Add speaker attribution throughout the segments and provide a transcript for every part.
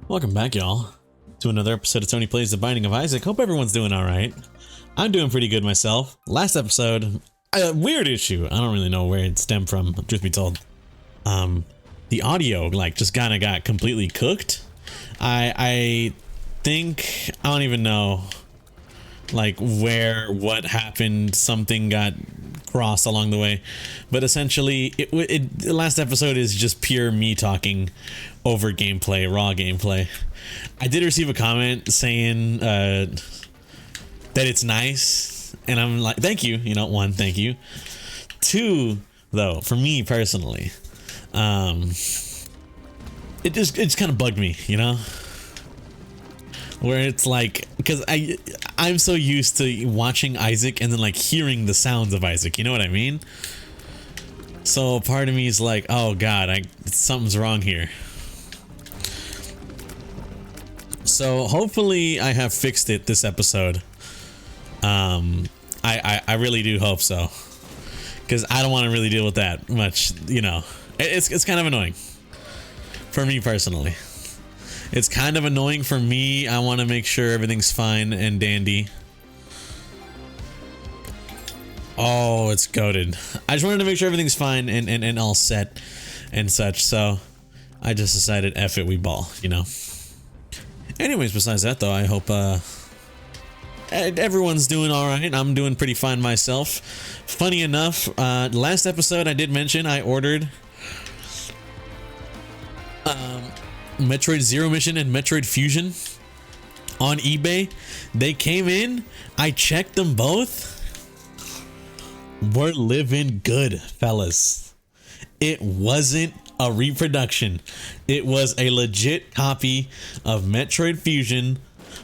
Speaker 1: Welcome back, y'all, to another episode of Tony Plays The Binding of Isaac. Hope everyone's doing alright. I'm doing pretty good myself. Last episode, a weird issue. I don't really know where it stemmed from, truth be told. The audio, just kinda got completely cooked. I think, I don't even know, what happened. Something got crossed along the way, but essentially the last episode is just pure me talking over gameplay, raw gameplay. I did receive a comment saying that it's nice, and I'm like, thank you. One, thank you. Two, though, for me personally, it just kind of bugged me, where it's like, because I'm so used to watching Isaac and then hearing the sounds of Isaac, you know what I mean? So part of me is like, oh god, something's wrong here. So hopefully I have fixed it this episode. I really do hope so, because I don't want to really deal with that much, it's kind of annoying for me personally. It's kind of annoying for me. I want to make sure everything's fine and dandy. Oh, it's goated. I just wanted to make sure everything's fine and all set and such, so I just decided F it, we ball, Anyways, besides that though, I hope everyone's doing alright. I'm doing pretty fine myself. Funny enough, last episode I did mention I ordered Metroid Zero Mission and Metroid Fusion on eBay. They came in, I checked them both. We're living good, fellas. It wasn't a reproduction. It was a legit copy of Metroid Fusion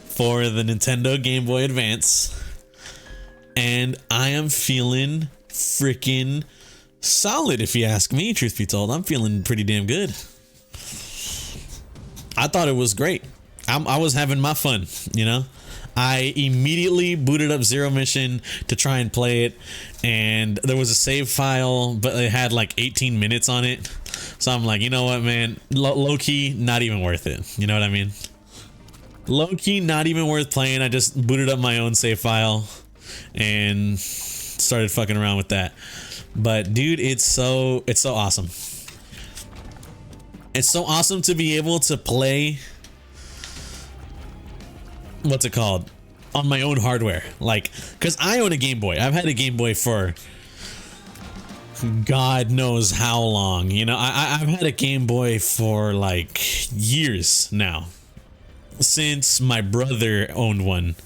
Speaker 1: for the Nintendo Game Boy Advance, and I am feeling freaking solid, if you ask me. Truth be told, I'm feeling pretty damn good. I thought it was great. I was having my fun, I immediately booted up Zero Mission to try and play it, and there was a save file, but it had 18 minutes on it. So I'm like, you know what, man, low-key, not even worth it. You know what I mean? Low-key, not even worth playing. I just booted up my own save file and started fucking around with that. But dude, it's so awesome. It's so awesome to be able to play, what's it called, on my own hardware. Because I own a Game Boy. I've had a Game Boy for God knows how long. I've had a Game Boy for years now, since my brother owned one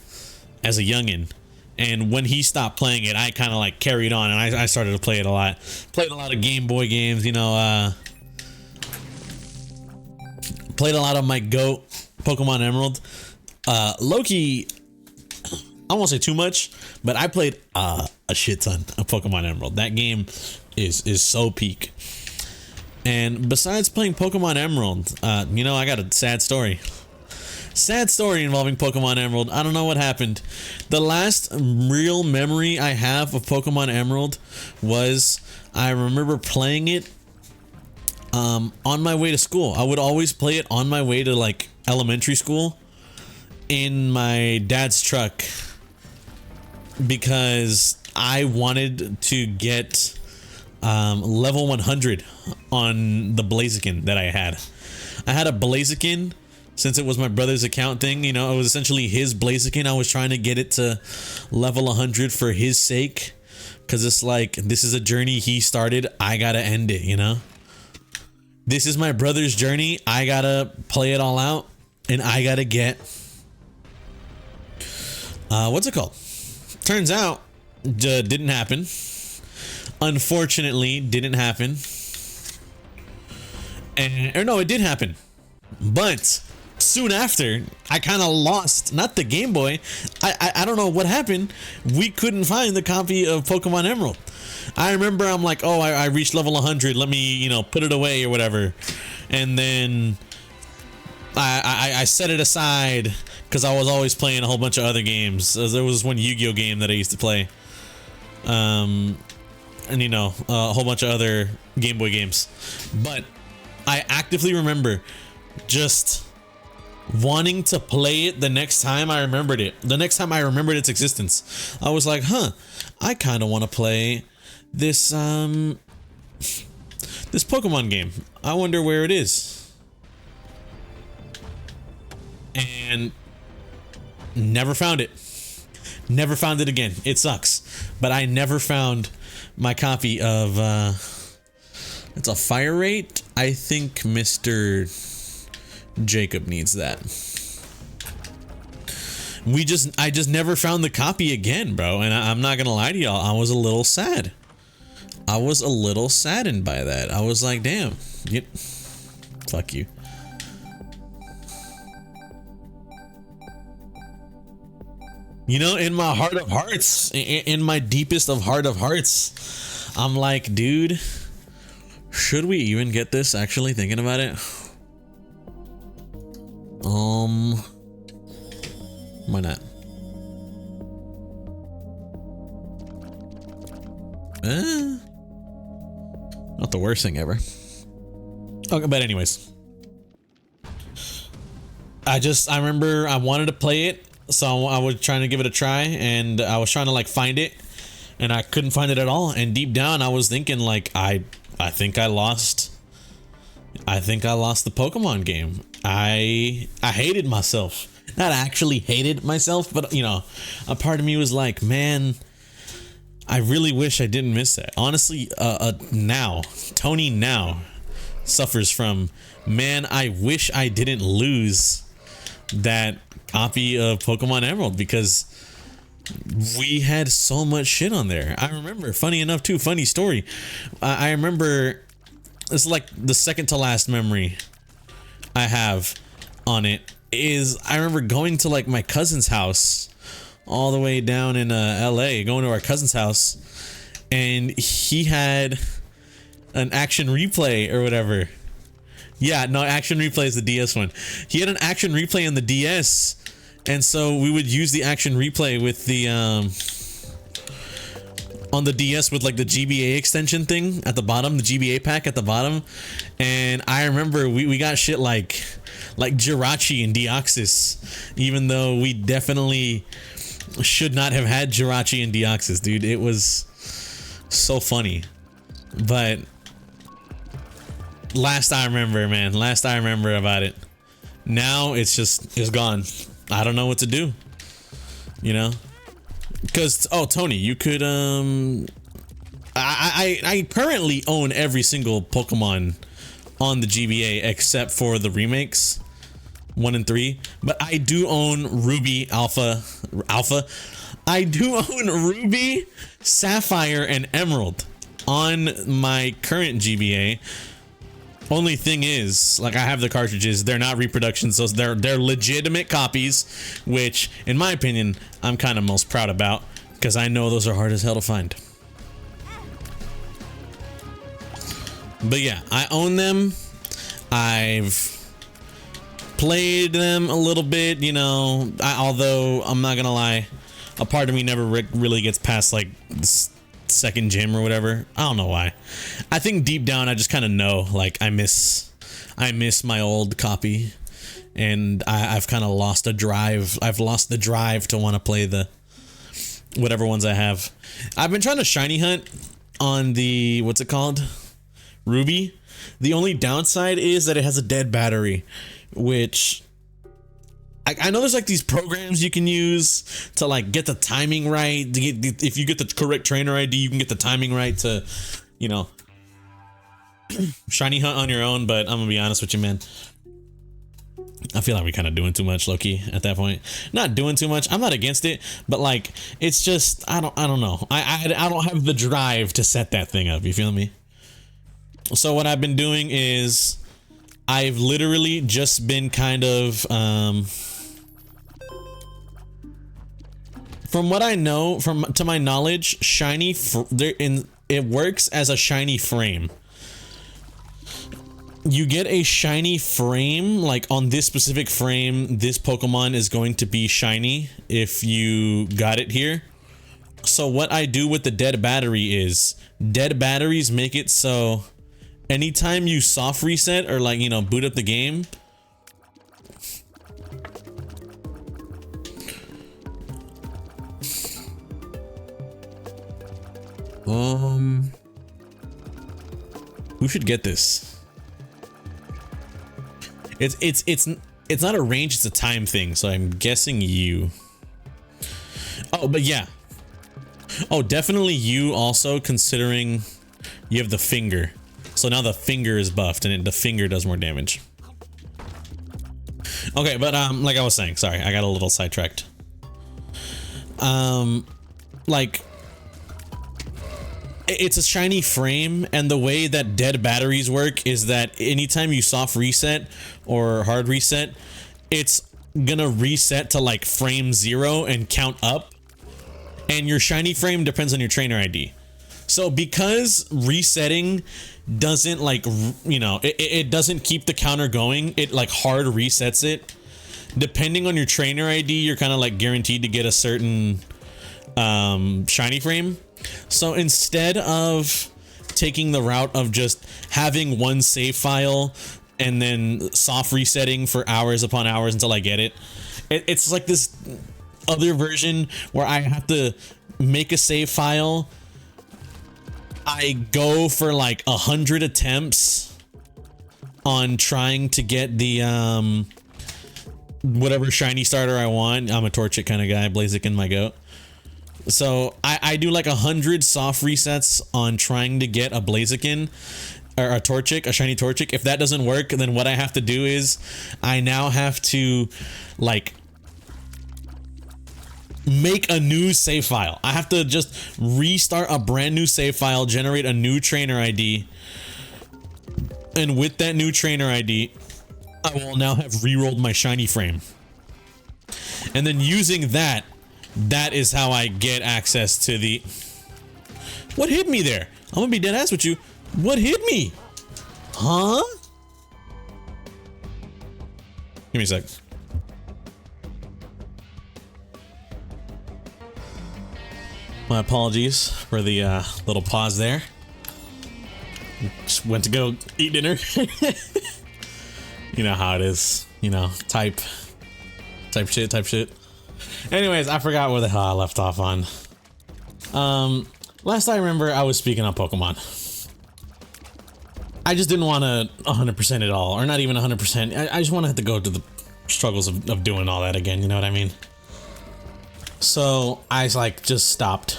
Speaker 1: as a youngin'. And when he stopped playing it, I kind of carried on, and I started to play it a lot. Played a lot of Game Boy games, played a lot of my GOAT, Pokemon Emerald. Loki, I won't say too much, but I played a shit ton of Pokemon Emerald. That game is so peak. And besides playing Pokemon Emerald, I got a sad story. Sad story involving Pokemon Emerald. I don't know what happened. The last real memory I have of Pokemon Emerald was, I remember playing it on my way to school. I would always play it on my way to elementary school in my dad's truck, because I wanted to get level 100 on the Blaziken that I had. I had a Blaziken, since it was my brother's account thing, it was essentially his Blaziken. I was trying to get it to level 100 for his sake, because it's this is a journey he started. I gotta end it, This is my brother's journey. I gotta play it all out, and I gotta get what's it called? Turns out, didn't happen. Unfortunately, didn't happen. Or no, it did happen. But soon after, I kind of lost, not the Game Boy. I don't know what happened. We couldn't find the copy of Pokemon Emerald. I remember I'm like, oh, I reached level 100. Let me, put it away or whatever. And then I set it aside, because I was always playing a whole bunch of other games. There was one Yu-Gi-Oh game that I used to play. And a whole bunch of other Game Boy games. But I actively remember just wanting to play it the next time I remembered it. The next time I remembered its existence, I was like, huh, I kind of want to play this this Pokemon game. I wonder where it is. And never found it. Never found it again. It sucks. But I never found my copy of it's a fire rate. I think Mr. Jacob needs that. I just never found the copy again, bro. And I'm not gonna lie to y'all, I was a little sad. I was a little saddened by that. I was like, damn, fuck you. You know, in my heart of hearts, in my deepest of hearts, I'm like, dude, should we even get this? Actually thinking about it. Why not? Not the worst thing ever. Okay, but anyways. I remember I wanted to play it, so I was trying to give it a try, and I was trying to like find it, and I couldn't find it at all. And deep down I was thinking like, I think I lost the Pokemon game. I hated myself. Not actually hated myself, but you know, a part of me was like, man, I really wish I didn't miss that. Honestly, now Tony now suffers from, man, I wish I didn't lose that copy of Pokemon Emerald, because we had so much shit on there. I remember, funny enough too, funny story. I remember, it's like the second to last memory I have on it is I remember going to like my cousin's house all the way down in LA, going to our cousin's house, and he had an Action Replay or whatever. Yeah, no, Action Replay is the DS one. He had an Action Replay in the DS, and so we would use the Action Replay with the on the DS with like the GBA extension thing at the bottom, the GBA pack at the bottom. And I remember we got shit like Jirachi and Deoxys, even though we definitely should not have had Jirachi and Deoxys, dude. It was so funny. But last I remember about it. Now it's gone. I don't know what to do, you know, because Tony, you could I currently own every single Pokemon on the GBA except for the remakes 1 and 3, but I do own Ruby Alpha. I do own Ruby, Sapphire, and Emerald on my current GBA. Only thing is, like, I have the cartridges, they're not reproductions, so they're legitimate copies, which in my opinion I'm kind of most proud about, because I know those are hard as hell to find. But yeah, I own them. I've played them a little bit, you know, although I'm not gonna lie, a part of me never really gets past like this second gym or whatever. I don't know why. I think deep down I just kind of know, like, I miss my old copy, and I've kind of lost a drive. I've lost the drive to want to play the whatever ones I have. I've been trying to shiny hunt on the, what's it called, Ruby. The only downside is that it has a dead battery, which I know there's like these programs you can use to like get the timing right. To get, if you get the correct trainer ID, you can get the timing right to, you know, shiny hunt on your own. But I'm gonna be honest with you, man. I feel like we're kind of doing too much, low-key, at that point. Not doing too much. I'm not against it, but like, it's just, I don't know. I don't have the drive to set that thing up. You feel me? So what I've been doing is I've literally just been kind of, from what I know, to my knowledge, shiny, it works as a shiny frame. You get a shiny frame, like on this specific frame, this Pokemon is going to be shiny if you got it here. So what I do with the dead battery is, dead batteries make it so anytime you soft reset or, like, you know, boot up the game, Who should get this? It's not a range, it's a time thing, so I'm guessing you. Oh, but yeah. Oh, definitely you also, considering you have the finger. So now the finger is buffed and the finger does more damage. Okay, but like I was saying, sorry, I got a little sidetracked. Like, it's a shiny frame, and the way that dead batteries work is that anytime you soft reset or hard reset, it's gonna reset to like frame 0 and count up, and your shiny frame depends on your trainer ID. So because resetting doesn't, like, you know, it doesn't keep the counter going, it like hard resets it. Depending on your trainer ID, you're kind of like guaranteed to get a certain shiny frame. So instead of taking the route of just having one save file and then soft resetting for hours upon hours until I get it, it's like this other version where I have to make a save file. I go for like 100 attempts on trying to get the whatever shiny starter I want. I'm a Torchic kind of guy, Blaziken my goat. So I do like 100 soft resets on trying to get a Blaziken or a Torchic, a shiny Torchic. If that doesn't work, then what I have to do is I now have to like make a new save file. I have to just restart a brand new save file, generate a new trainer ID, and with that new trainer ID, I will now have re-rolled my shiny frame. And then using that is how I get access to the... What hit me there? I'm gonna be dead ass with you. What hit me? Huh? Give me a sec. My apologies for the little pause there. Just went to go eat dinner. You know how it is. You know, type shit. Anyways, I forgot where the hell I left off on. Last I remember, I was speaking on Pokemon. I just didn't want to 100% it all, or not even 100%. I just want to have to go to the struggles of doing all that again, you know what I mean? So I like just stopped.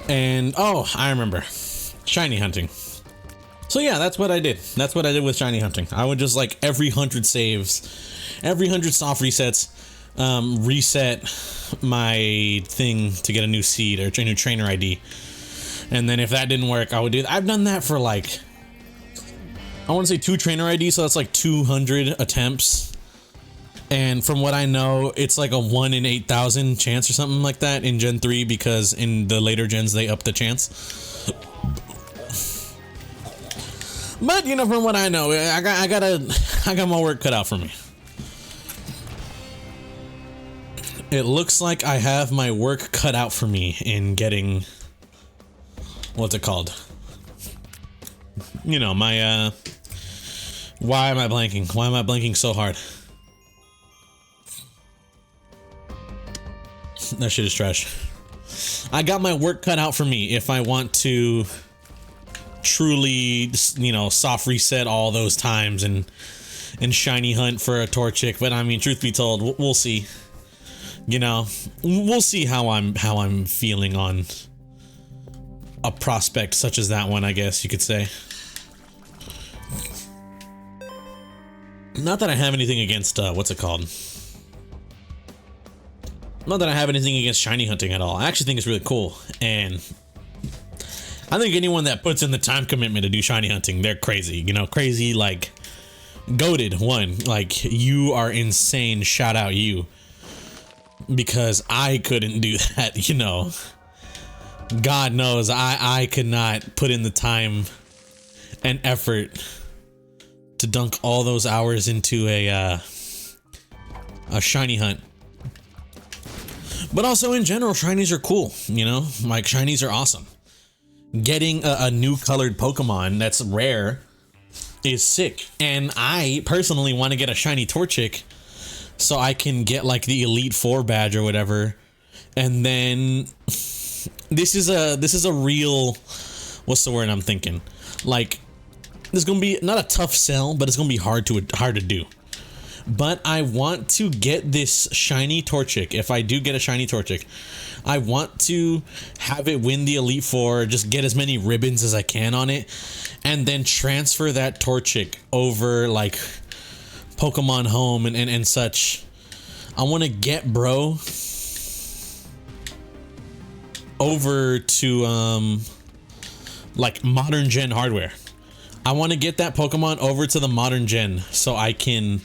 Speaker 1: And oh, I remember. Shiny hunting. So yeah, that's what I did. That's what I did with shiny hunting. I would just like every 100 saves, every 100 soft resets, reset my thing to get a new seed or a new trainer ID. And then if that didn't work, I would do that. I've done that for like, I want to say 2 trainer IDs, so that's like 200 attempts. And from what I know, it's like a 1 in 8,000 chance or something like that in Gen 3, because in the later gens they up the chance. But you know, from what I know, I got my work cut out for me. It looks like I have my work cut out for me in getting, what's it called? You know, my why am I blanking? Why am I blanking so hard? That shit is trash. I got my work cut out for me if I want to truly, you know, soft reset all those times and shiny hunt for a Torchic. But I mean, truth be told, we'll see. You know, we'll see how I'm feeling on a prospect such as that one, I guess you could say. Not that I have anything against what's it called? Not that I have anything against shiny hunting at all. I actually think it's really cool, and I think anyone that puts in the time commitment to do shiny hunting, they're crazy. You know, crazy, like, goated one. Like, you are insane, shout out you. Because I couldn't do that, you know. God knows, I could not put in the time and effort to dunk all those hours into a shiny hunt. But also in general, shinies are cool, you know? Like, shinies are awesome. Getting a new colored Pokemon that's rare is sick. And I personally want to get a shiny Torchic so I can get like the Elite Four badge or whatever And then this is a real, what's the word I'm thinking? Like, there's gonna be not a tough sell, but it's gonna be hard to do. But I want to get this shiny Torchic. If I do get a shiny Torchic, I want to have it win the Elite Four, just get as many ribbons as I can on it, and then transfer that Torchic over like Pokemon Home and such. I want to get bro over to like modern gen hardware. I want to get that Pokemon over to the modern gen so I can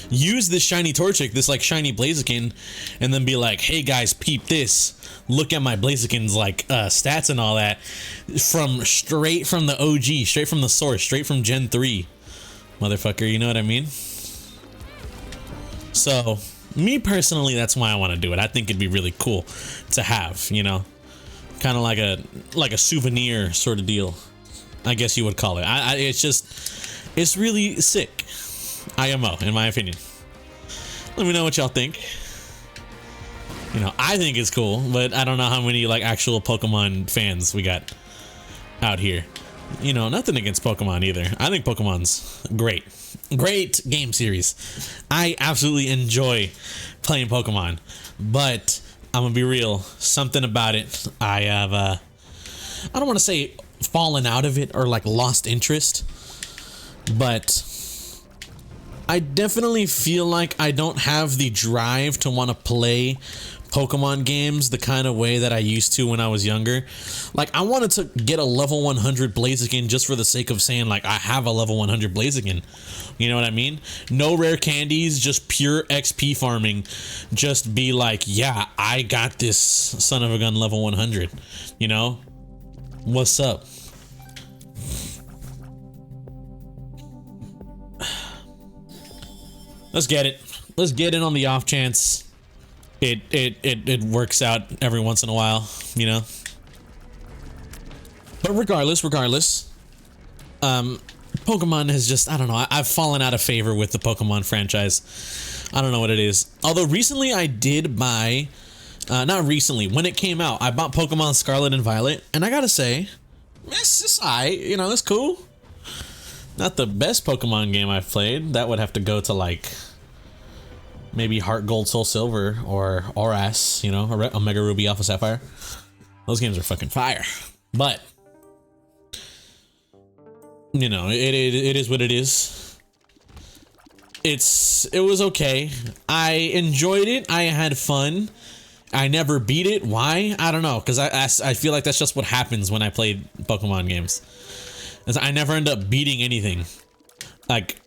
Speaker 1: use this shiny Torchic, this like shiny Blaziken, and then be like, hey guys, peep this. Look at my Blaziken's like stats and all that from straight from the OG, straight from the source, straight from Gen 3. Motherfucker, you know what I mean? So, me personally, that's why I want to do it. I think it'd be really cool to have, you know? Kind of like a souvenir sort of deal, I guess you would call it. It's just, it's really sick. IMO, in my opinion. Let me know what y'all think. You know, I think it's cool, but I don't know how many like actual Pokemon fans we got out here. You know, nothing against Pokemon either. I think Pokemon's great. Great game series. I absolutely enjoy playing Pokemon, but I'm gonna be real, something about it, I have, I don't want to say fallen out of it or like lost interest, but I definitely feel like I don't have the drive to want to play Pokemon games the kind of way that I used to when I was younger. Like, I wanted to get a level 100 Blaziken just for the sake of saying, like, I have a level 100 Blaziken. You know what I mean? No rare candies, just pure XP farming. Just be like, yeah, I got this son of a gun level 100. You know? What's up? Let's get it. Let's get it on the off chance it works out every once in a while, you know? But regardless, Pokemon has just, I don't know, I've fallen out of favor with the Pokemon franchise. I don't know what it is. Although recently I did buy, not recently, when it came out, I bought Pokemon Scarlet and Violet, and I gotta say, it's alright, you know, it's cool. Not the best Pokemon game I've played. That would have to go to like maybe Heart Gold Soul Silver or ORAS, you know, Omega Ruby Alpha Sapphire. Those games are fucking fire. But you know, it is what it is. It was okay. I enjoyed it. I had fun. I never beat it. Why? I don't know, because I feel like that's just what happens when I play Pokemon games. I never end up beating anything. Like,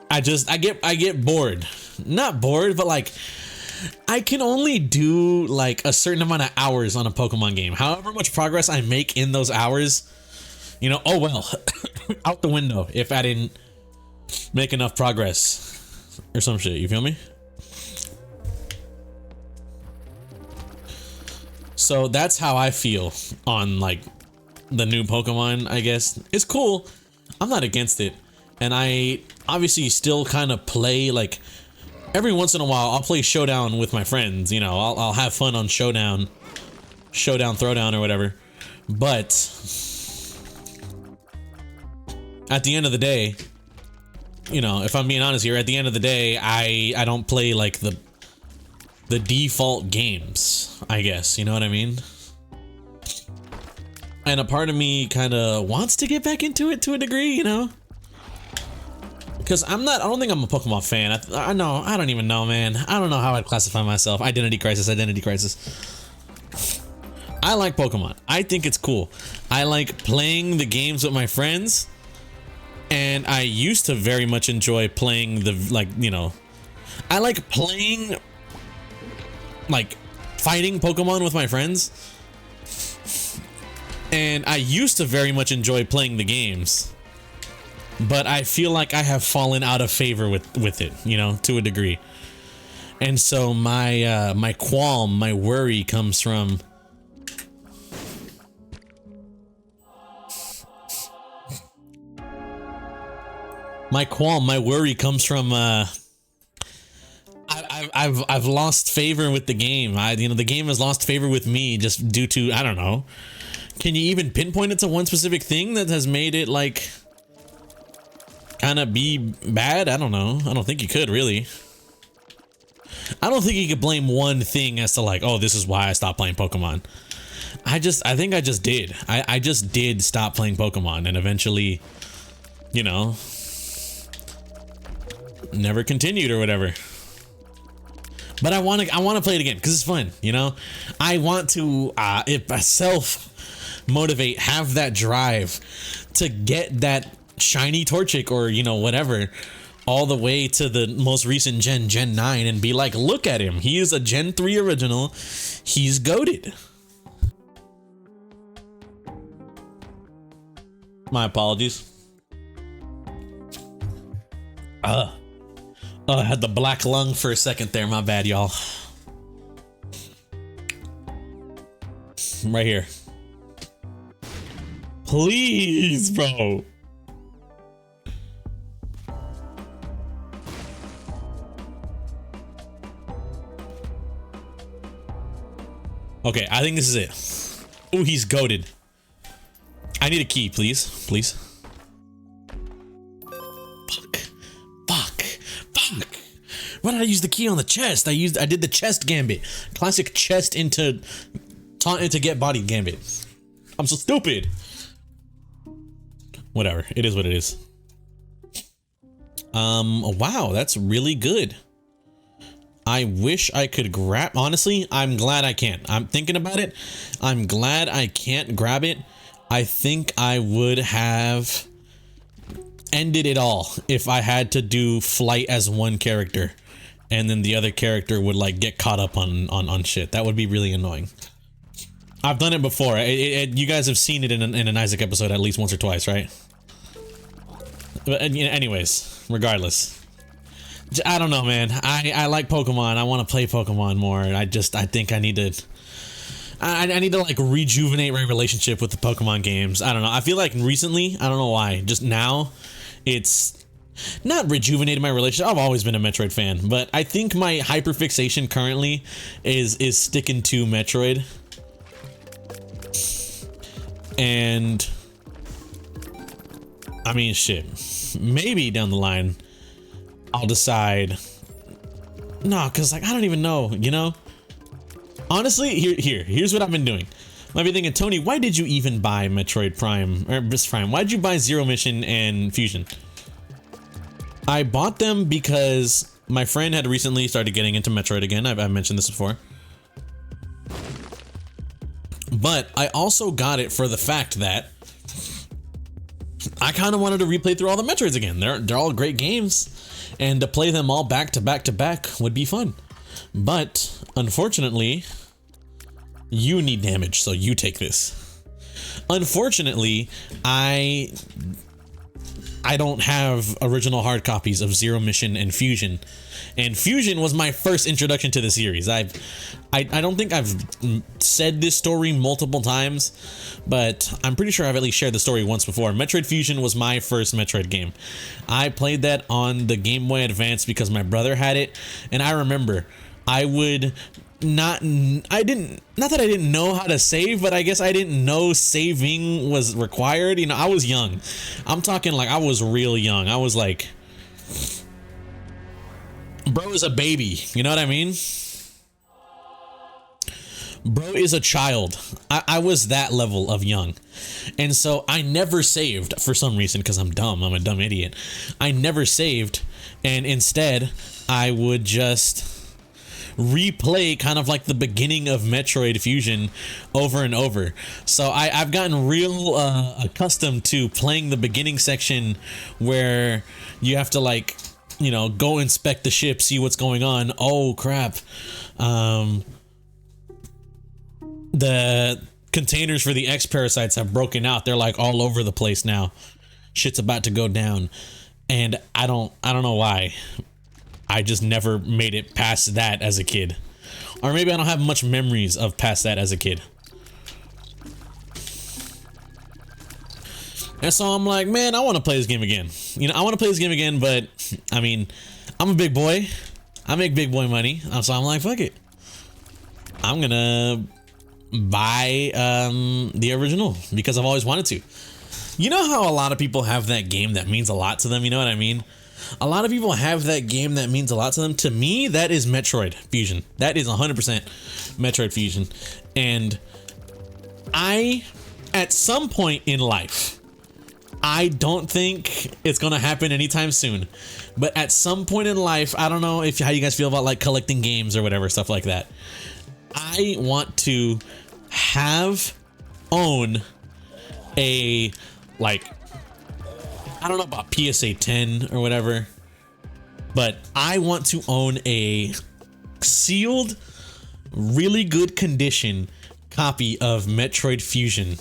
Speaker 1: I get bored. Not bored, but like, I can only do like a certain amount of hours on a Pokemon game. However much progress I make in those hours, you know, oh well, out the window if I didn't make enough progress or some shit, you feel me? So that's how I feel on like the new Pokemon, I guess. It's cool. I'm not against it. And I obviously still kind of play, like, every once in a while, I'll play Showdown with my friends, you know, I'll have fun on Showdown, Throwdown or whatever. But at the end of the day, you know, if I'm being honest here, at the end of the day, I don't play like the default games, I guess, you know what I mean? And a part of me kind of wants to get back into it to a degree, you know? Because I don't think I'm a Pokemon fan. I don't even know, man. I don't know how I'd classify myself. Identity crisis. I like Pokemon. I think it's cool. I like playing the games with my friends. And I used to very much enjoy playing I like playing, like, fighting Pokemon with my friends. And I used to very much enjoy playing the games, but I feel like I have fallen out of favor with it, you know, to a degree. And so my qualm, my worry comes from I've lost favor with the game. The game has lost favor with me just due to, I don't know. Can you even pinpoint it to one specific thing that has made it like kind of be bad? I don't know. I don't think you could really. I don't think you could blame one thing as to like, oh, this is why I stopped playing Pokemon. I think I just did. I just did stop playing Pokemon and eventually, you know, never continued or whatever. But I want to play it again because it's fun, you know. I want to self motivate, have that drive to get that shiny Torchic or, you know, whatever, all the way to the most recent Gen 9 and be like, look at him. He is a Gen 3 original. He's goated. My apologies. I had the black lung for a second there. My bad, y'all. Right here. Please, bro. Okay, I think this is it. Oh, he's goated. I need a key, please. Please. Fuck. Why did I use the key on the chest? I did the chest gambit. Classic chest into taunt into get body gambit. I'm so stupid. Whatever. It is what it is. Wow, that's really good. I wish I could grab, honestly, I'm glad I can't. I'm thinking about it. I'm glad I can't grab it. I think I would have ended it all if I had to do flight as one character and then the other character would like get caught up on shit. That would be really annoying. I've done it before. You guys have seen it in an Isaac episode at least once or twice, right? But anyways, regardless, I don't know, man. I like Pokemon. I want to play Pokemon more. I think I need to. I need to like rejuvenate my relationship with the Pokemon games. I don't know. I feel like recently, I don't know why, just now, it's not rejuvenated my relationship. I've always been a Metroid fan, but I think my hyperfixation currently is sticking to Metroid. And I mean, shit, maybe down the line I'll decide. No, because like I don't even know, you know. Honestly, here's what I've been doing. Might be thinking, Tony, why did you even buy Metroid Prime or Prime? Why did you buy Zero Mission and Fusion? I bought them because my friend had recently started getting into Metroid again. I've mentioned this before. But I also got it for the fact that I kind of wanted to replay through all the Metroids again. They're all great games, and to play them all back to back to back would be fun. But unfortunately, you need damage, so you take this. Unfortunately, I don't have original hard copies of Zero Mission and Fusion. And Fusion was my first introduction to the series. I don't think I've said this story multiple times, but I'm pretty sure I've at least shared the story once before. Metroid Fusion was my first Metroid game. I played that on the Game Boy Advance because my brother had it, and I remember I would not that I didn't know how to save, but I guess I didn't know saving was required. You know, I was young. I'm talking like I was real young. I was like, bro is a baby, you know what I mean? Bro is a child. I was that level of young. And so I never saved for some reason because I'm dumb. I'm a dumb idiot. I never saved, and instead I would just replay kind of like the beginning of Metroid Fusion over and over. So I've gotten real accustomed to playing the beginning section where you have to like, you know, go inspect the ship, see what's going on. Oh crap. The containers for the X parasites have broken out. They're like all over the place now. Shit's about to go down. And I don't know why. I just never made it past that as a kid. Or maybe I don't have much memories of past that as a kid. And so I'm like, man, I want to play this game again. You know, I want to play this game again, but I mean, I'm a big boy. I make big boy money, so I'm like, fuck it. I'm gonna buy the original because I've always wanted to. You know how a lot of people have that game that means a lot to them? You know what I mean? A lot of people have that game that means a lot to them. To me, that is Metroid Fusion. That is 100% Metroid Fusion. And at some point in life, I don't think it's gonna happen anytime soon, but at some point in life, I don't know how you guys feel about like collecting games or whatever, stuff like that. I want to own a, like, I don't know about PSA 10 or whatever, but I want to own a sealed, really good condition copy of Metroid Fusion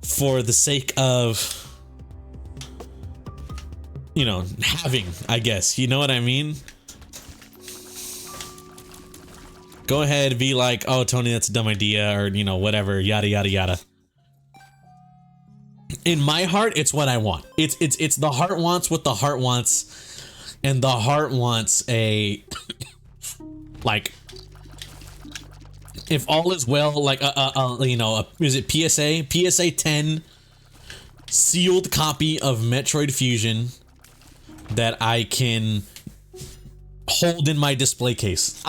Speaker 1: for the sake of, you know, having, I guess, you know what I mean? Go ahead, be like, oh, Tony, that's a dumb idea, or, you know, whatever, yada, yada, yada. In my heart, it's what I want. It's the heart wants what the heart wants, and the heart wants a, like, if all is well, like, you know, is it PSA 10 sealed copy of Metroid Fusion that I can hold in my display case.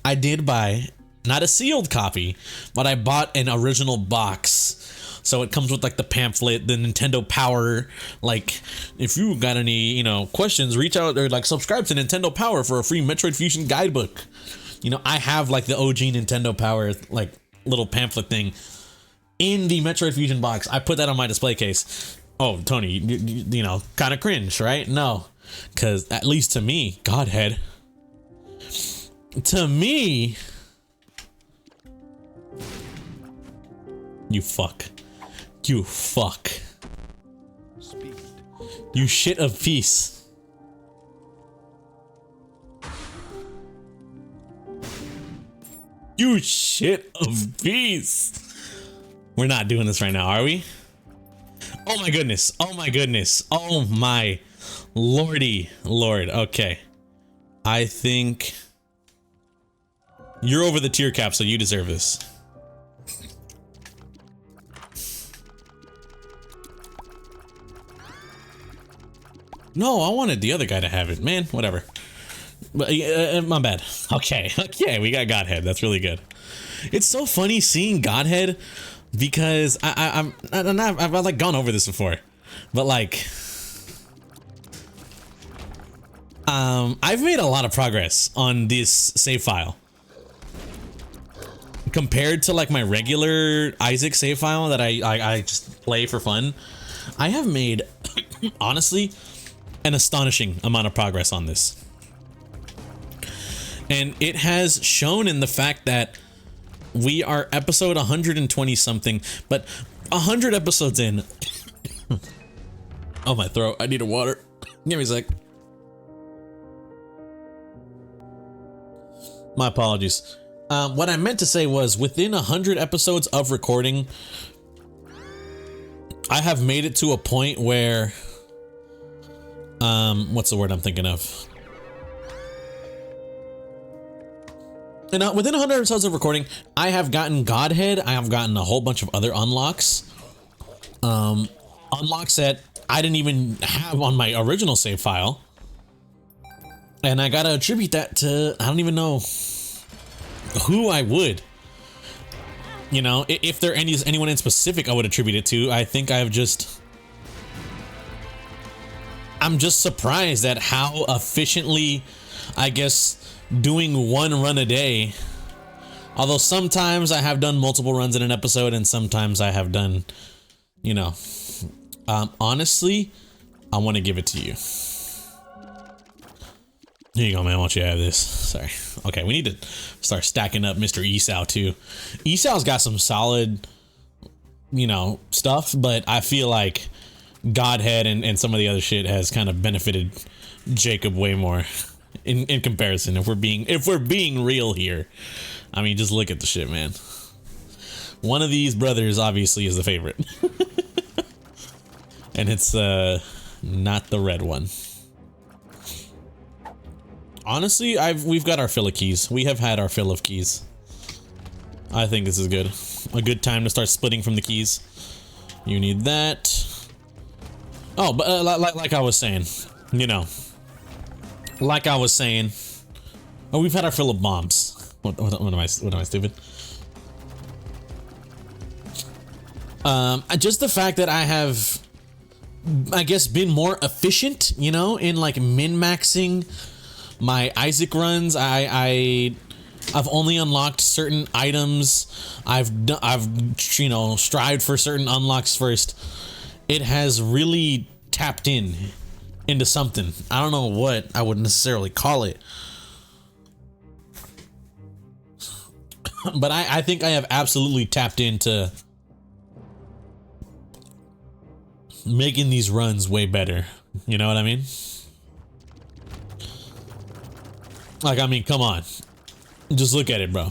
Speaker 1: I did buy, not a sealed copy, but I bought an original box. So it comes with like the pamphlet, the Nintendo Power. Like, if you got any, you know, questions, reach out or like subscribe to Nintendo Power for a free Metroid Fusion guidebook. You know, I have like the OG Nintendo Power, like little pamphlet thing in the Metroid Fusion box. I put that on my display case. Oh, Tony, you know, kind of cringe, right? No, because at least to me, Godhead. To me, you fuck. You fuck. Speed. You shit of peace. You shit of peace. We're not doing this right now, are we? Oh my goodness. Oh my goodness. Oh my lordy lord. Okay. I think you're over the tier cap, so you deserve this. No, I wanted the other guy to have it, man. Whatever. But my bad. Okay, okay, we got Godhead. That's really good. It's so funny seeing Godhead because I've like gone over this before, but like, I've made a lot of progress on this save file compared to like my regular Isaac save file that I just play for fun. I have made honestly an astonishing amount of progress on this. And it has shown in the fact that we are episode 120 something, but 100 episodes in. Oh, my throat. I need a water. Give me a sec. My apologies. What I meant to say was within 100 episodes of recording, I have made it to a point where, what's the word I'm thinking of? And within 100 episodes of recording, I have gotten Godhead. I have gotten a whole bunch of other unlocks. Unlocks that I didn't even have on my original save file. And I gotta attribute that to, I don't even know who I would. You know, if there is anyone in specific I would attribute it to, I think I'm just surprised at how efficiently, I guess, doing one run a day. Although sometimes I have done multiple runs in an episode and sometimes I have done, you know, honestly, I want to give it to you. Here you go, man. I want you to have this. Sorry. Okay, we need to start stacking up Mr. Esau too. Esau's got some solid, you know, stuff, but I feel like Godhead and some of the other shit has kind of benefited Jacob way more in comparison. If we're being real here, I mean, just look at the shit, man. One of these brothers obviously is the favorite. And it's not the red one. honestly, we've got our fill of keys. We have had our fill of keys. I think this is good. A good time to start splitting from the keys. You need that. Oh, but like I was saying, you know, like I was saying, oh, we've had our fill of bombs. What am I stupid? Just the fact that I have, I guess, been more efficient, you know, in like min-maxing my Isaac runs. I've only unlocked certain items. I've you know, strived for certain unlocks first. It has really tapped into something. I don't know what I would necessarily call it. But I think I have absolutely tapped into making these runs way better. You know what I mean? Like, I mean, come on. Just look at it, bro.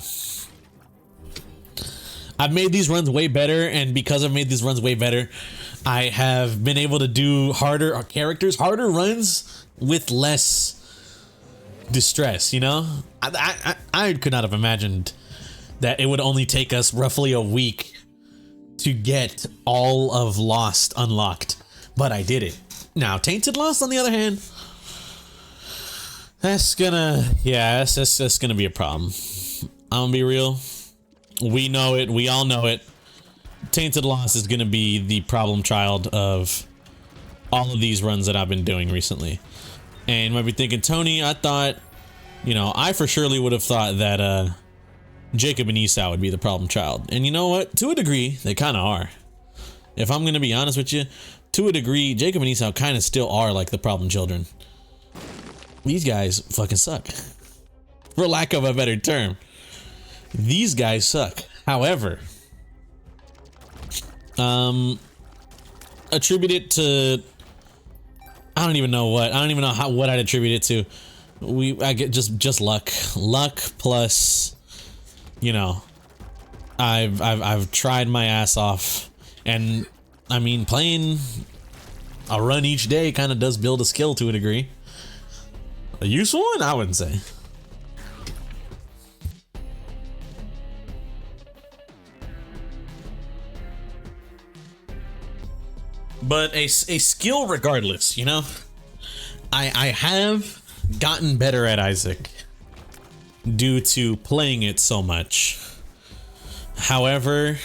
Speaker 1: I've made these runs way better, and because I've made these runs way better, I have been able to do harder characters, harder runs with less distress, you know? I could not have imagined that it would only take us roughly a week to get all of Lost unlocked, but I did it. Now, Tainted Lost, on the other hand, that's gonna be a problem. I'm gonna be real. We know it. We all know it. Tainted Lost is gonna be the problem child of all of these runs that I've been doing recently. And you might be thinking, Tony, I thought, you know, I for surely would have thought that Jacob and Esau would be the problem child. And you know what? To a degree, they kind of are. If I'm gonna be honest with you, to a degree, Jacob and Esau kind of still are like the problem children. These guys fucking suck. For lack of a better term. These guys suck. However, attribute it to, I don't even know what. I don't even know what I'd attribute it to. I get just luck. Luck plus, you know, I've tried my ass off, and I mean, playing a run each day kind of does build a skill to a degree. A useful one, I wouldn't say. But a skill regardless, you know? I have gotten better at Isaac due to playing it so much. However,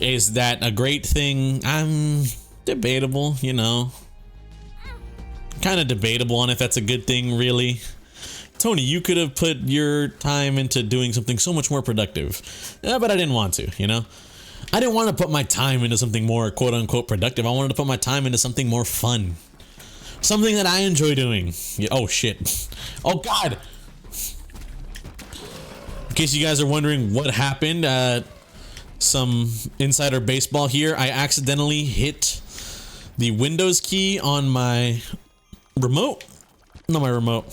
Speaker 1: is that a great thing? I'm debatable, you know? Kind of debatable on if that's a good thing, really. Tony, you could have put your time into doing something so much more productive. But I didn't want to, you know? I didn't want to put my time into something more quote-unquote productive. I wanted to put my time into something more fun. Something that I enjoy doing. Yeah, oh, shit. Oh, God! In case you guys are wondering what happened, some insider baseball here. I accidentally hit the Windows key on my remote. Not my remote.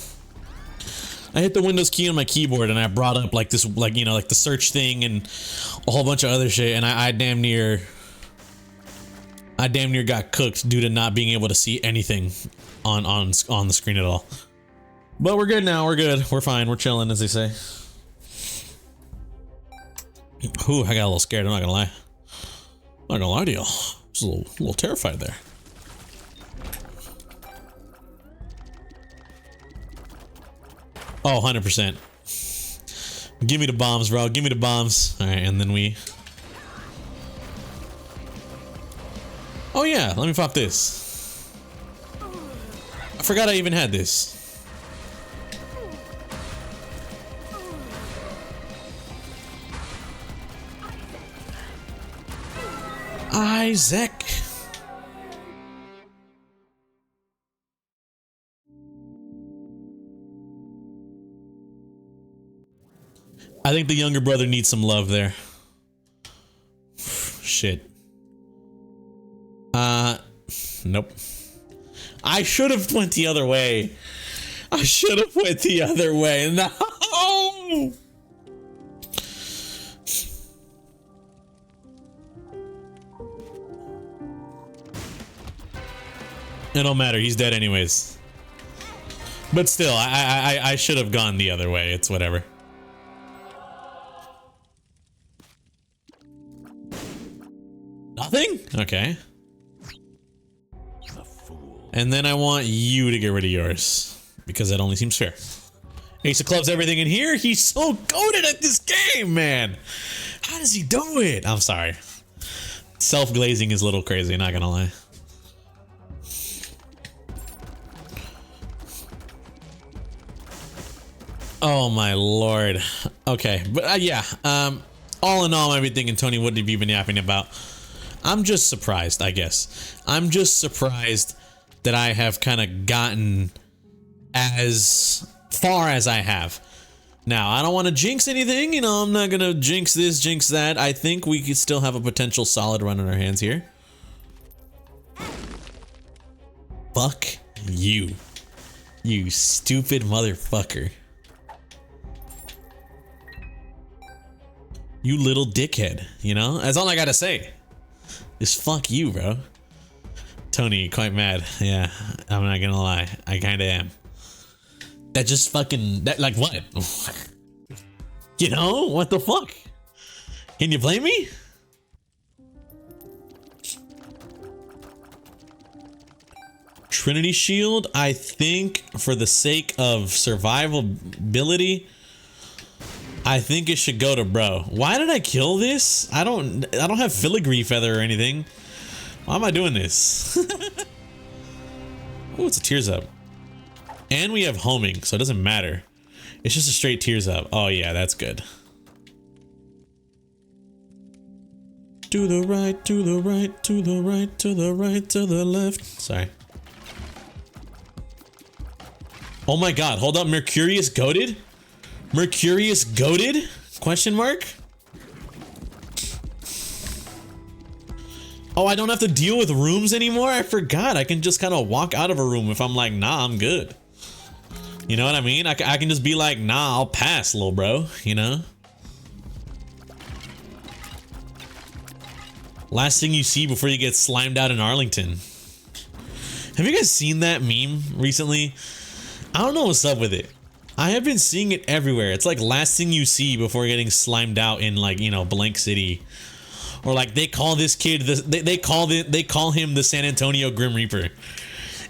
Speaker 1: I hit the Windows key on my keyboard, and I brought up like this, like, you know, like the search thing and a whole bunch of other shit, and I damn near got cooked due to not being able to see anything on the screen at all. But we're good now. We're good. We're fine. We're chilling, as they say. Ooh, I got a little scared. I'm not gonna lie. I'm not gonna lie to y'all. I was a little terrified there. Oh, 100%. Give me the bombs, bro. Give me the bombs. All right, and then we... Oh, yeah. Let me pop this. I forgot I even had this. Isaac. I think the younger brother needs some love there. Shit. Nope. I should have went the other way. I should have went the other way. No! It don't matter. He's dead anyways. But still, I should have gone the other way. It's whatever. Nothing? Okay. And then I want you to get rid of yours, because that only seems fair. Ace of clubs, everything in here. He's so goated at this game, man. How does he do it? I'm sorry. Self-glazing is a little crazy, not gonna lie. Oh my lord. Okay, but yeah. All in all, everything and Tony wouldn't have even yapping about. I'm just surprised, I guess. I'm just surprised that I have kind of gotten as far as I have. Now, I don't want to jinx anything, you know, I'm not gonna jinx this, jinx that. I think we could still have a potential solid run on our hands here. Fuck you. You stupid motherfucker. You little dickhead, you know? That's all I gotta say. Is fuck you, bro. Tony, quite mad. Yeah, I'm not gonna lie. I kinda am. That just fucking, that, like what? You know, what the fuck? Can you blame me? Trinity Shield, I think for the sake of survivability, I think it should go to bro. Why did I kill this? I don't have filigree feather or anything. Why am I doing this? Oh, it's a tears up. And we have homing, so it doesn't matter. It's just a straight tears up. Oh yeah, that's good. To the right, to the right, to the right, to the right, to the left. Sorry. Oh my god, hold up, Mercurius goated? Mercurius goated? Question mark? Oh, I don't have to deal with rooms anymore? I forgot. I can just kind of walk out of a room if I'm like, nah, I'm good. You know what I mean? I can just be like, nah, I'll pass, little bro, you know? Last thing you see before you get slimed out in Arlington. Have you guys seen that meme recently? I don't know what's up with it. I have been seeing it everywhere. It's like last thing you see before getting slimed out in, like, you know, Blank City. Or like they call this kid, they call him the San Antonio Grim Reaper.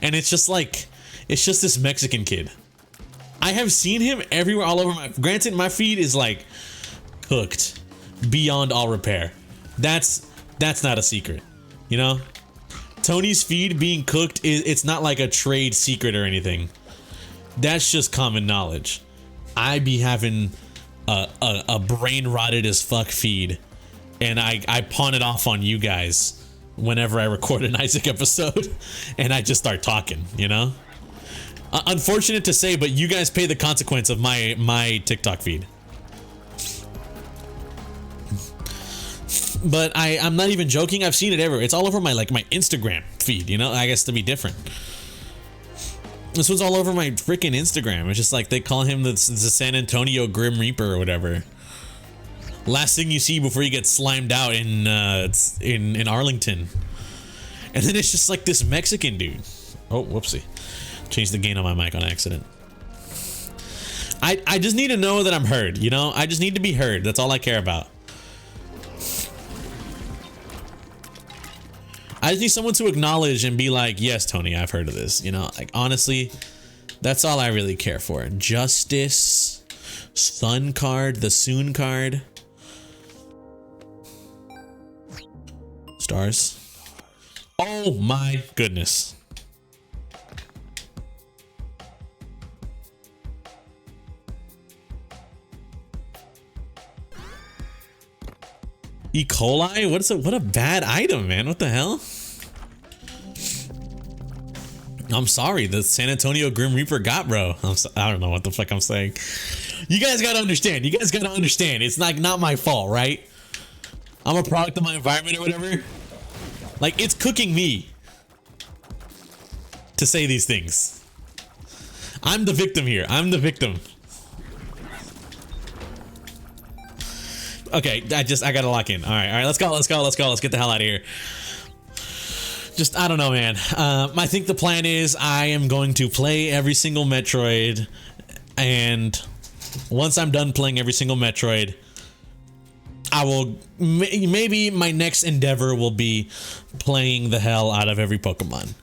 Speaker 1: And it's just like, it's just this Mexican kid. I have seen him everywhere, all over my, granted my feed is like cooked beyond all repair. That's not a secret, you know? Tony's feed being cooked, it's not like a trade secret or anything. That's just common knowledge. I be having a brain rotted as fuck feed, and I pawn it off on you guys whenever I record an Isaac episode, and I just start talking, you know? Unfortunate to say, but you guys pay the consequence of my TikTok feed. But I'm not even joking. I've seen it everywhere. It's all over my, like, my Instagram feed, you know? I guess to be different. This was all over my freaking Instagram. It's just like they call him the San Antonio Grim Reaper or whatever. Last thing you see before you get slimed out in Arlington. And then it's just like this Mexican dude. Oh, whoopsie. Changed the gain on my mic on accident. I just need to know that I'm heard, you know? I just need to be heard. That's all I care about. I just need someone to acknowledge and be like, yes, Tony, I've heard of this. You know, like, honestly, that's all I really care for. Justice, Sun card, the Soon card. Stars. Oh my goodness. E. coli? What a bad item, man. What the hell? I'm sorry, the San Antonio Grim Reaper got bro. I don't know what the fuck I'm saying. You guys gotta understand. You guys gotta understand. It's like not my fault, right? I'm a product of my environment or whatever. Like, it's cooking me to say these things. I'm the victim here. I'm the victim. Okay, I gotta lock in. All right, let's go. Let's get the hell out of here. just I don't know, man. I think the plan is I am going to play every single Metroid, and once I'm done playing every single Metroid, I will maybe my next endeavor will be playing the hell out of every Pokemon.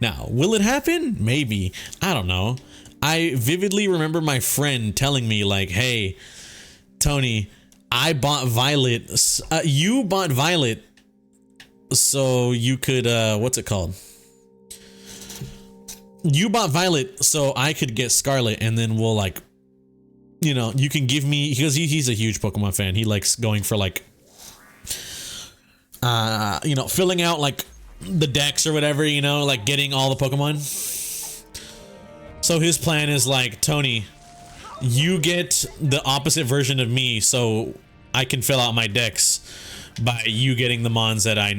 Speaker 1: Now, will it happen? Maybe. I don't know. I vividly remember my friend telling me like, "Hey, Tony, I bought Violet. You bought Violet so you could what's it called? You bought Violet so I could get Scarlet, and then we'll like, you know, you can give me," because he's a huge Pokemon fan. He likes going for like you know, filling out like the decks or whatever, you know, like getting all the Pokemon. So his plan is like, "Tony, you get the opposite version of me so I can fill out my decks by you getting the mons that I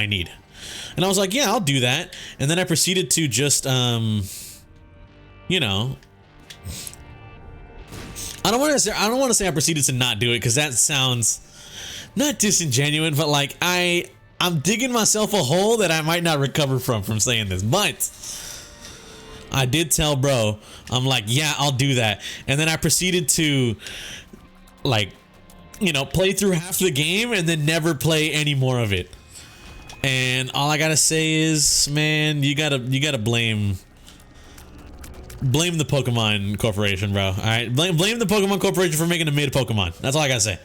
Speaker 1: need." And I was like, "Yeah, I'll do that." And then I proceeded to just you know, I don't want to say I proceeded to not do it, because that sounds not disingenuous, but like I'm digging myself a hole that I might not recover from saying this. But I did tell bro, I'm like, "Yeah, I'll do that." And then I proceeded to like, you know, play through half the game and then never play any more of it. And all I gotta say is, man, you gotta blame the Pokemon Corporation, bro. All right, blame the Pokemon Corporation for making a mid Pokemon. That's all I gotta say.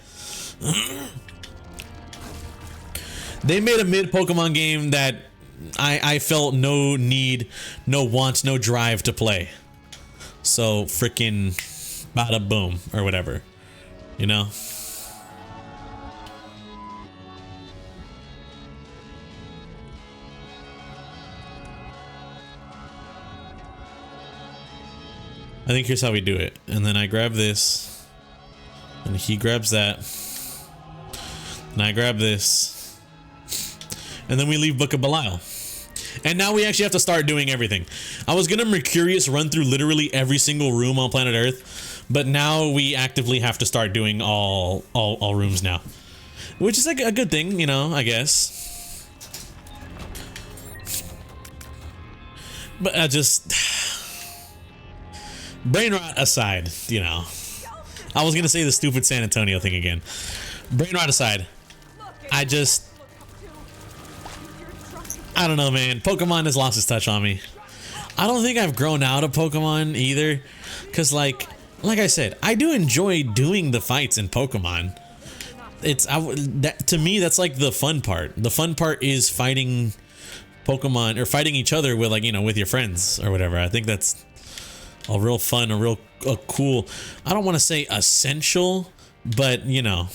Speaker 1: They made a mid Pokemon game that I felt no need, no want, no drive to play. So freaking bada boom or whatever, you know. I think here's how we do it. And then I grab this, and he grabs that, and I grab this, and then we leave Book of Belial. And now we actually have to start doing everything. I was gonna Mercurius run through literally every single room on planet Earth, but now we actively have to start doing all rooms now, which is like a good thing, you know, I guess. But I just, brain rot aside, you know, I was gonna say the stupid San Antonio thing again. Brain rot aside, I don't know, man. Pokemon has lost its touch on me. I don't think I've grown out of Pokemon either, because like I said, I do enjoy doing the fights in Pokemon. To me, that's like the fun part. The fun part is fighting Pokemon, or fighting each other with, like, you know, with your friends or whatever. I think that's a real fun, a cool, I don't want to say essential, but you know,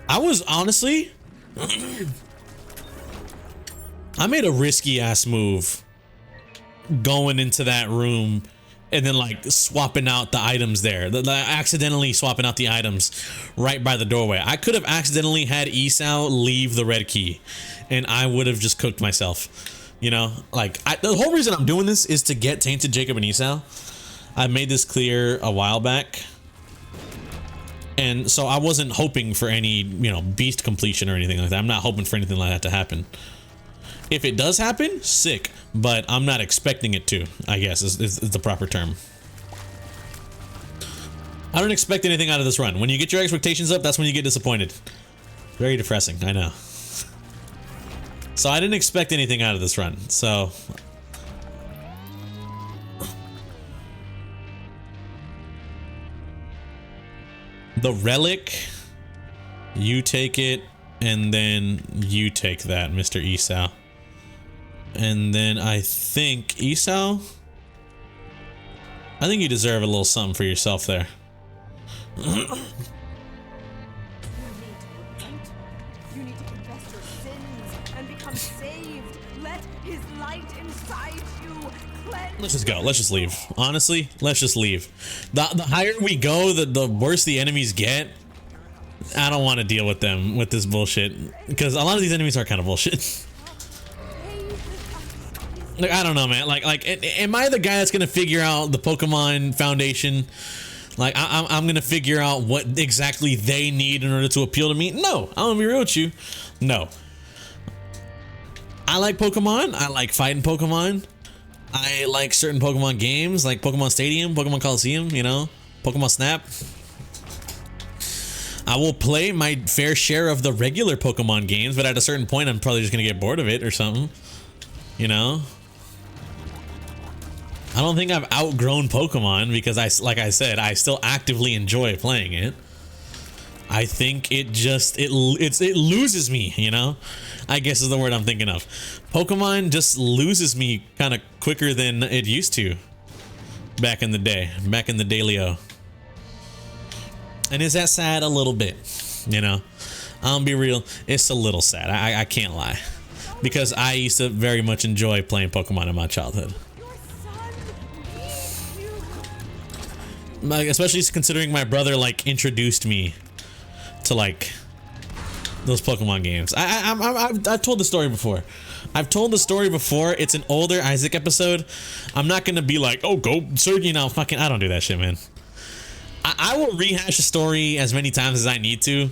Speaker 1: I was honestly I made a risky ass move going into that room and then like swapping out the items there, accidentally swapping out the items right by the doorway. I could have accidentally had Isao leave the red key and I would have just cooked myself, you know. Like, the whole reason I'm doing this is to get Tainted Jacob and Isao. I made this clear a while back, and so I wasn't hoping for any, you know, beast completion or anything like that. I'm not hoping for anything like that to happen. If it does happen, sick, but I'm not expecting it to, I guess is the proper term. I don't expect anything out of this run. When you get your expectations up, that's when you get disappointed. Very depressing, I know. So I didn't expect anything out of this run, so... The relic, you take it, and then you take that, Mr. Isao. And then I think, Isao? I think you deserve a little something for yourself there.
Speaker 2: You need to repent. You need to confess your sins and become saved. Let his light inside you cleanse.
Speaker 1: Let's just go. Let's just leave. Honestly, let's just leave. The higher we go, the worse the enemies get. I don't want to deal with them, with this bullshit, because a lot of these enemies are kind of bullshit. Like, I don't know, man. Like, am I the guy that's gonna figure out the Pokemon Foundation? Like, I'm gonna figure out what exactly they need in order to appeal to me? No, I'm gonna be real with you. No. I like Pokemon. I like fighting Pokemon. I like certain Pokemon games, like Pokemon Stadium, Pokemon Coliseum, you know, Pokemon Snap. I will play my fair share of the regular Pokemon games, but at a certain point, I'm probably just gonna get bored of it or something, you know. I don't think I've outgrown Pokemon because like I said, I still actively enjoy playing it. I think it loses me, you know, I guess is the word I'm thinking of. Pokemon just loses me kind of quicker than it used to back in the day, back in the Daylio. And is that sad? A little bit, you know, I'll be real. It's a little sad. I can't lie, because I used to very much enjoy playing Pokemon in my childhood. Like, especially considering my brother like introduced me to like those Pokemon games. I've told the story before. I've told the story before. It's an older Isaac episode. I'm not gonna be like, oh, go search, you know, fucking. I don't do that shit, man. I will rehash a story as many times as I need to,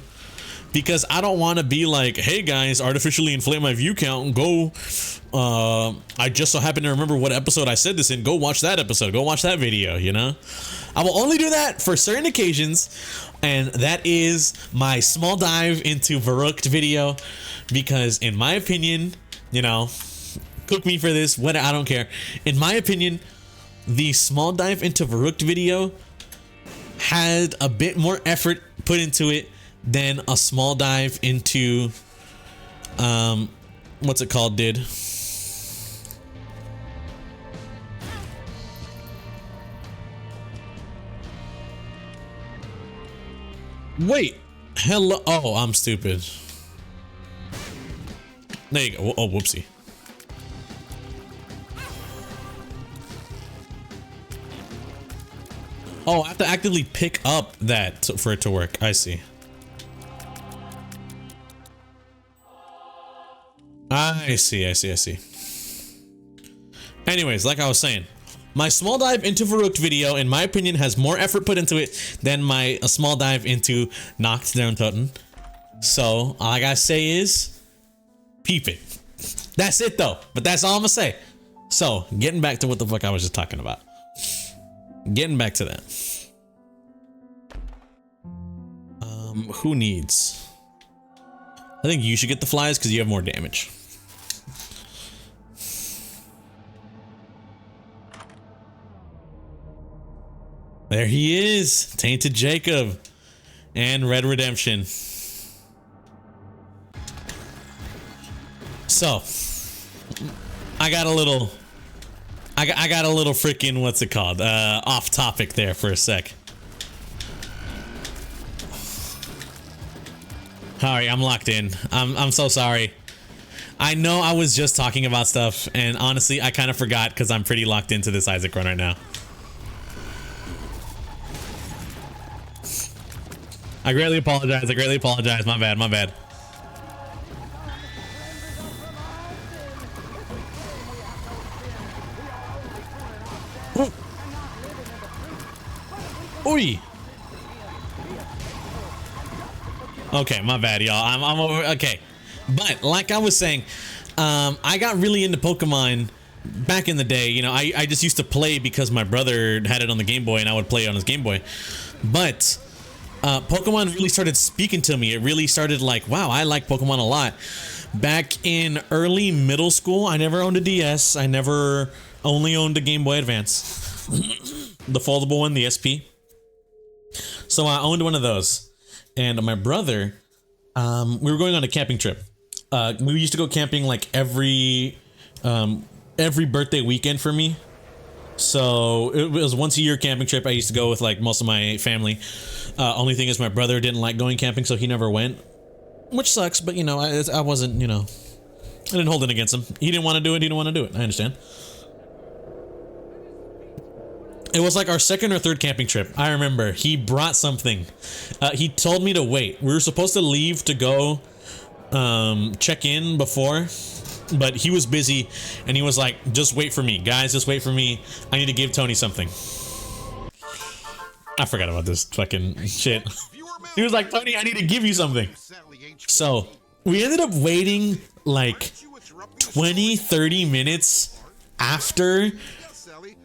Speaker 1: because I don't want to be like, hey guys, artificially inflate my view count and go. I just so happen to remember what episode I said this in. Go watch that episode. Go watch that video. You know, I will only do that for certain occasions, and that is my small dive into Verrückt video, because in my opinion, you know, cook me for this, what, I don't care. In my opinion, the small dive into Verrückt video had a bit more effort put into it than a small dive into what's it called did. Wait, hello. Oh, I'm stupid. There you go. Oh, whoopsie. Oh, I have to actively pick up that for it to work. I see. I see. Anyways, like I was saying, my small dive into Verrückt video, in my opinion, has more effort put into it than my small dive into Nacht der Untoten. So, all I gotta say is, peep it. That's it though, but that's all I'm gonna say. So, getting back to what the fuck I was just talking about. Getting back to that. Who needs? I think you should get the flies because you have more damage. There he is, Tainted Jacob and Red Redemption. So, I got a little freaking, what's it called? Off topic there for a sec. Alright, I'm locked in. I'm so sorry. I know I was just talking about stuff, and honestly, I kind of forgot because I'm pretty locked into this Isaac run right now. I greatly apologize. My bad. Oi. Okay, my bad, y'all. I'm over. Okay, but like I was saying, I got really into Pokemon back in the day. You know, I just used to play because my brother had it on the Game Boy, and I would play it on his Game Boy. But Pokemon really started speaking to me. It really started like, wow, I like Pokemon a lot. Back in early middle school, I never owned a DS. I never only owned a Game Boy Advance, the foldable one, the SP. So I owned one of those, and my brother, we were going on a camping trip. We used to go camping like every birthday weekend for me. So it was once a year camping trip. I used to go with like most of my family. Only thing is my brother didn't like going camping, so he never went, which sucks. But you know, I wasn't, you know, I didn't hold it against him. He didn't want to do it. He didn't want to do it. I understand. It was like our second or third camping trip. I remember he brought something. He told me to wait. We were supposed to leave to go check in before, but he was busy and he was like, just wait for me, guys, just wait for me. I need to give Tony something. I forgot about this fucking shit. He was like, Tony, I need to give you something. So we ended up waiting like 20, 30 minutes after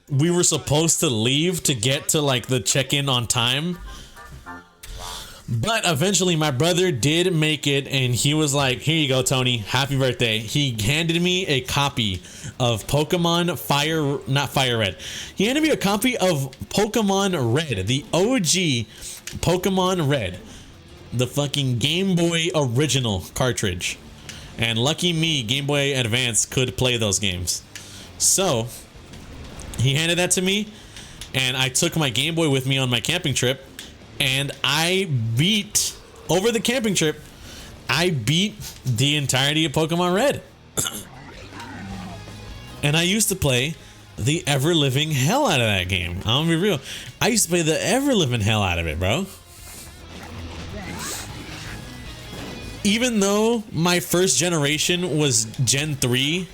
Speaker 1: we were supposed to leave to get to like the check-in on time. But eventually my brother did make it, and he was like, here you go, Tony, happy birthday. He handed me a copy of Pokemon not Fire Red. He handed me a copy of Pokemon Red, the OG Pokemon Red, the fucking Game Boy original cartridge. And lucky me, Game Boy Advance could play those games. So he handed that to me, and I took my Game Boy with me on my camping trip. And I beat, over the camping trip, I beat the entirety of Pokemon Red. And I used to play the ever-living hell out of that game. I'm gonna be real. I used to play the ever-living hell out of it, bro. Even though my first generation was Gen 3,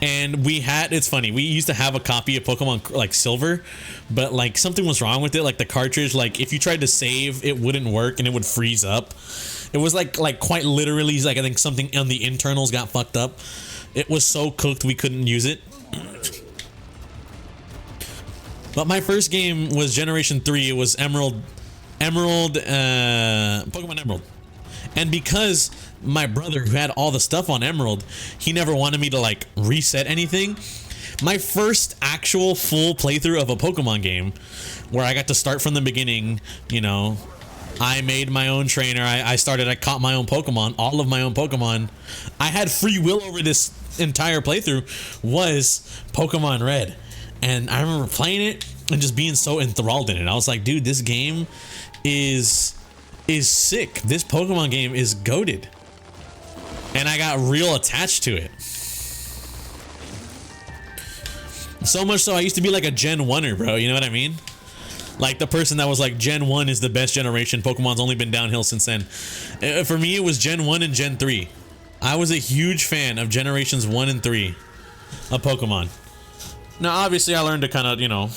Speaker 1: and we had, it's funny, we used to have a copy of Pokemon like Silver, but like something was wrong with it, like the cartridge, like if you tried to save, it wouldn't work and it would freeze up. It was like quite literally, like I think something on the internals got fucked up. It was so cooked we couldn't use it. But my first game was Generation 3, it was Pokemon Emerald. And because my brother, who had all the stuff on Emerald, he never wanted me to like reset anything. My first actual full playthrough of a Pokemon game, where I got to start from the beginning, you know, I made my own trainer, I caught my own Pokemon, all of my own Pokemon. I had free will over this entire playthrough, was Pokemon Red. And I remember playing it and just being so enthralled in it. I was like, dude, this game is sick. This Pokemon game is goated. And I got real attached to it. So much so I used to be like a Gen 1er, bro. You know what I mean? Like the person that was like, Gen 1 is the best generation. Pokemon's only been downhill since then. For me, it was Gen 1 and Gen 3. I was a huge fan of Generations 1 and 3 of Pokemon. Now, obviously, I learned to kind of, you know,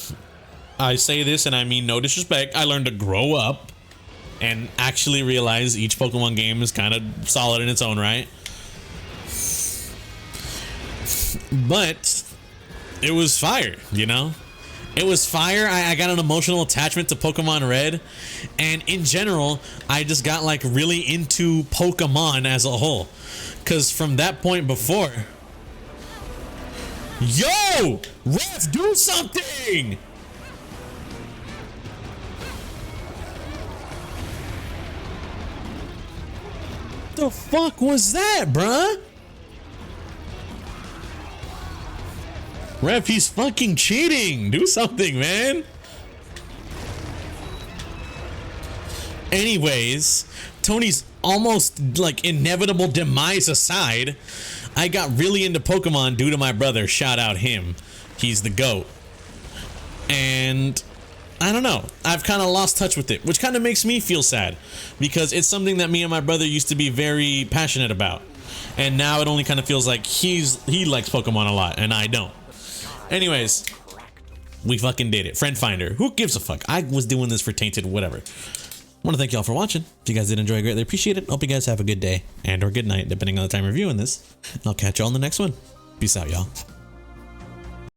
Speaker 1: I say this and I mean no disrespect. I learned to grow up and actually realize each Pokemon game is kind of solid in its own right. But it was fire, you know? It was fire. I got an emotional attachment to Pokemon Red. And in general, I just got like really into Pokemon as a whole. Because from that point before... Yo! Ref, do something! The fuck was that, bruh? Ref, he's fucking cheating. Do something, man. Anyways, Tony's almost like inevitable demise aside, I got really into Pokemon due to my brother. Shout out him. He's the GOAT. And I don't know, I've kind of lost touch with it, which kind of makes me feel sad because it's something that me and my brother used to be very passionate about. And now it only kind of feels like he likes Pokemon a lot and I don't. Anyways, we fucking did it. Friend Finder. Who gives a fuck? I was doing this for Tainted, whatever. I want to thank y'all for watching. If you guys did enjoy, I greatly appreciate it. Hope you guys have a good day and or good night, depending on the time you're viewing this. And I'll catch y'all in the next one. Peace out, y'all.